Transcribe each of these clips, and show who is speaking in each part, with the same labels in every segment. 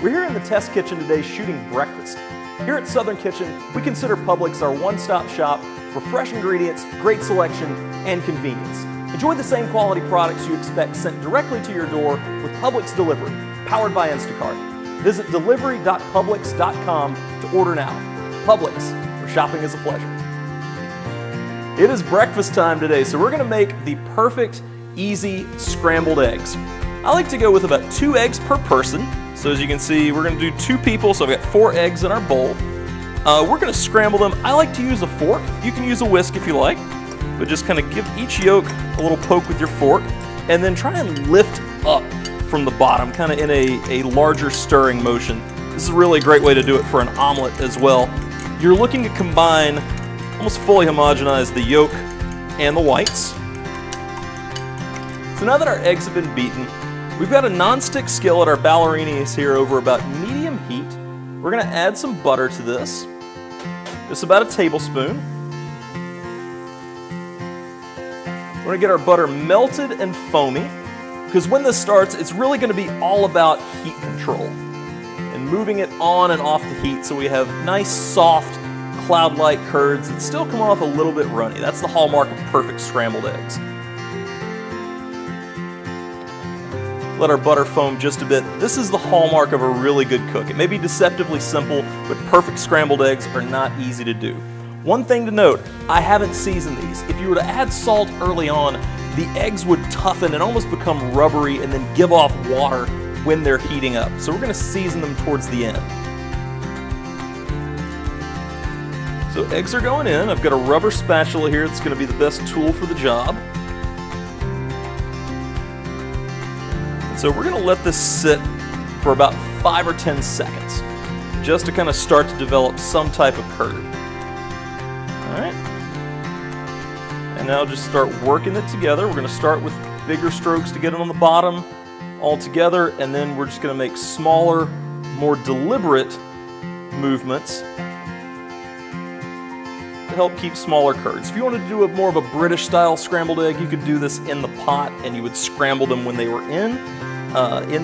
Speaker 1: We're here in the test kitchen today shooting breakfast. Here at Southern Kitchen, we consider Publix our one-stop shop for fresh ingredients, great selection, and convenience. Enjoy the same quality products you expect sent directly to your door with Publix Delivery, powered by Instacart. Visit delivery.publix.com to order now. Publix, where shopping is a pleasure. It is breakfast time today, so we're going to make the perfect, easy scrambled eggs. I like to go with about 2 eggs per person. So as you can see, we're going to do 2 people, so I've got 4 eggs in our bowl. We're going to scramble them. I like to use a fork. You can use a whisk if you like, but just kind of give each yolk a little poke with your fork, and then try and lift up from the bottom, kind of in a larger stirring motion. This is really a great way to do it for an omelet as well. You're looking to combine, almost fully homogenize the yolk and the whites. So now that our eggs have been beaten, we've got a non-stick skillet. Our ballerini is here over about medium heat. We're going to add some butter to this, just about a tablespoon. We're going to get our butter melted and foamy, because when this starts, it's really going to be all about heat control and moving it on and off the heat so we have nice, soft, cloud-like curds that still come off a little bit runny. That's the hallmark of perfect scrambled eggs. Let our butter foam just a bit. This is the hallmark of a really good cook. It may be deceptively simple, but perfect scrambled eggs are not easy to do. One thing to note, I haven't seasoned these. If you were to add salt early on, the eggs would toughen and almost become rubbery and then give off water when they're heating up. So we're going to season them towards the end. So eggs are going in. I've got a rubber spatula here. It's going to be the best tool for the job. So we're going to let this sit for about 5 or 10 seconds, just to kind of start to develop some type of curd. All right. And now just start working it together. We're going to start with bigger strokes to get it on the bottom all together, and then we're just going to make smaller, more deliberate movements to help keep smaller curds. If you wanted to do more of a British style scrambled egg, you could do this in the pot and you would scramble them when they were in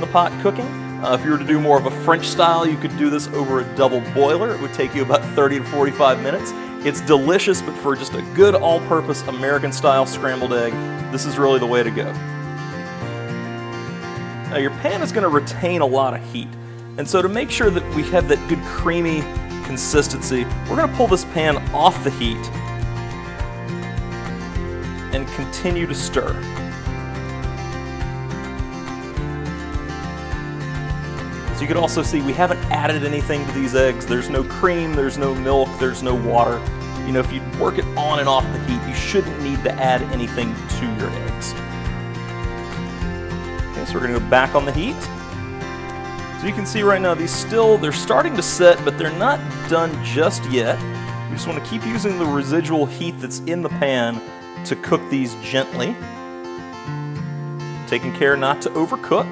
Speaker 1: the pot cooking. If you were to do more of a French style, you could do this over a double boiler. It would take you about 30 to 45 minutes. It's delicious, but for just a good all-purpose American style scrambled egg, this is really the way to go. Now your pan is going to retain a lot of heat, and so to make sure that we have that good creamy consistency, we're going to pull this pan off the heat and continue to stir. So you can also see we haven't added anything to these eggs. There's no cream, there's no milk, there's no water. You know, if you work it on and off the heat, you shouldn't need to add anything to your eggs. Okay, so we're going to go back on the heat. So you can see right now they're starting to set, but they're not done just yet. You just want to keep using the residual heat that's in the pan to cook these gently. Taking care not to overcook.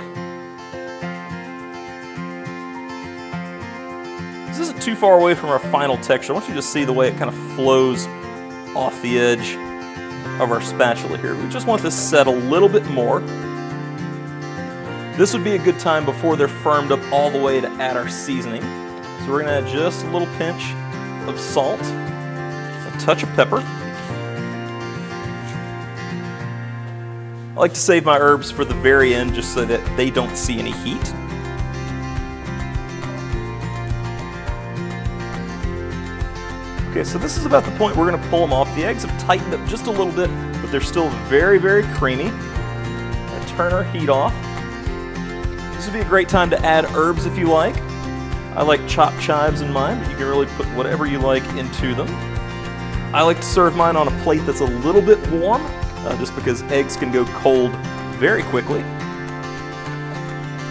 Speaker 1: This isn't too far away from our final texture. I want you to see the way it kind of flows off the edge of our spatula here. We just want this set a little bit more. This would be a good time before they're firmed up all the way to add our seasoning. So we're going to add just a little pinch of salt, a touch of pepper. I like to save my herbs for the very end just so that they don't see any heat. Okay, so this is about the point we're going to pull them off. The eggs have tightened up just a little bit, but they're still very, very creamy. I turn our heat off. This would be a great time to add herbs if you like. I like chopped chives in mine, but you can really put whatever you like into them. I like to serve mine on a plate that's a little bit warm, just because eggs can go cold very quickly.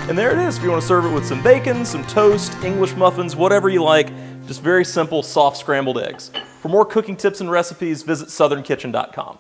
Speaker 1: And there it is. If you want to serve it with some bacon, some toast, English muffins, whatever you like, just very simple, soft scrambled eggs. For more cooking tips and recipes, visit southernkitchen.com.